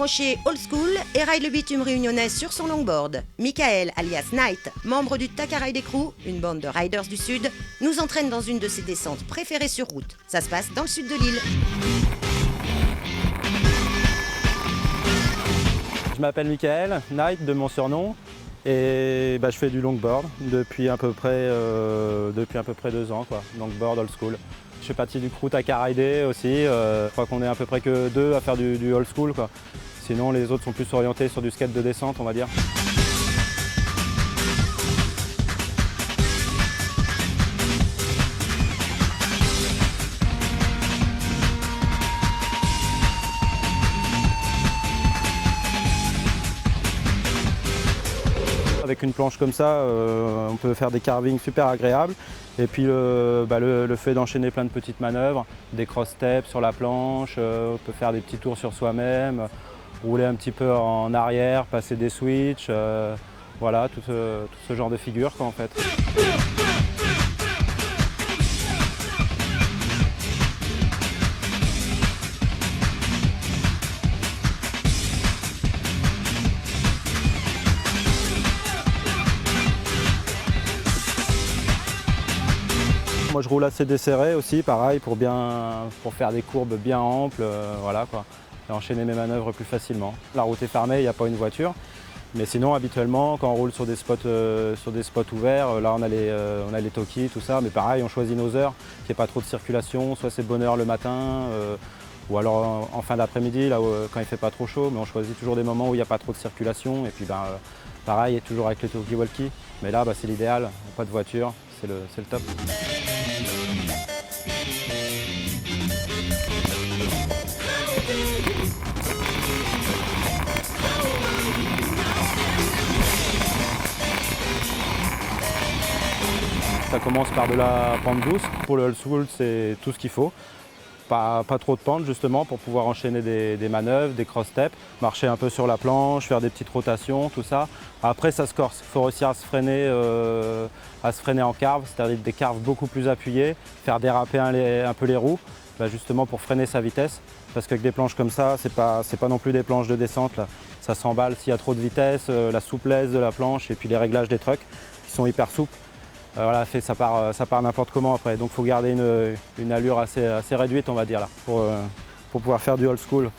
débranché old school et ride le bitume réunionnais sur son longboard. Michael, alias Knight, membre du Takaride Crew, une bande de riders du Sud, nous entraîne dans une de ses descentes préférées sur route. Ça se passe dans le sud de l'île. Je m'appelle Michael, Knight de mon surnom, et je fais du longboard depuis à peu près 2 ans, quoi. Longboard old school. Je fais partie du crew Takaride aussi, je crois qu'on est à peu près que 2 à faire du old school, quoi. Sinon les autres sont plus orientés sur du skate de descente, on va dire. Avec une planche comme ça, on peut faire des carvings super agréables. Et puis le fait d'enchaîner plein de petites manœuvres, des cross-steps sur la planche, on peut faire des petits tours sur soi-même, rouler un petit peu en arrière, passer des switches, voilà, tout ce genre de figures, quoi, en fait. Moi je roule assez desserré aussi, pareil, pour faire des courbes bien amples, voilà, quoi, et enchaîner mes manœuvres plus facilement. La route est fermée, il n'y a pas une voiture, mais sinon habituellement quand on roule sur des spots ouverts, là on a les Toki, tout ça, mais pareil on choisit nos heures, qu'il n'y ait pas trop de circulation, soit c'est de bonne heure le matin, ou alors en fin d'après-midi, là quand il ne fait pas trop chaud, mais on choisit toujours des moments où il n'y a pas trop de circulation, et puis pareil, toujours avec les talkie-walkie, mais là c'est l'idéal, pas de voiture, c'est le top. Ça commence par de la pente douce. Pour le old school, c'est tout ce qu'il faut. Pas trop de pente justement pour pouvoir enchaîner des manœuvres, des cross-steps, marcher un peu sur la planche, faire des petites rotations, tout ça. Après ça se corse, il faut réussir à se freiner en carve, c'est-à-dire des carves beaucoup plus appuyées, faire déraper un peu les roues, justement pour freiner sa vitesse. Parce qu'avec des planches comme ça, c'est pas non plus des planches de descente, là. Ça s'emballe s'il y a trop de vitesse, la souplesse de la planche et puis les réglages des trucks qui sont hyper souples. Voilà, ça part n'importe comment après, donc il faut garder une allure assez réduite, on va dire, là, pour pouvoir faire du old school.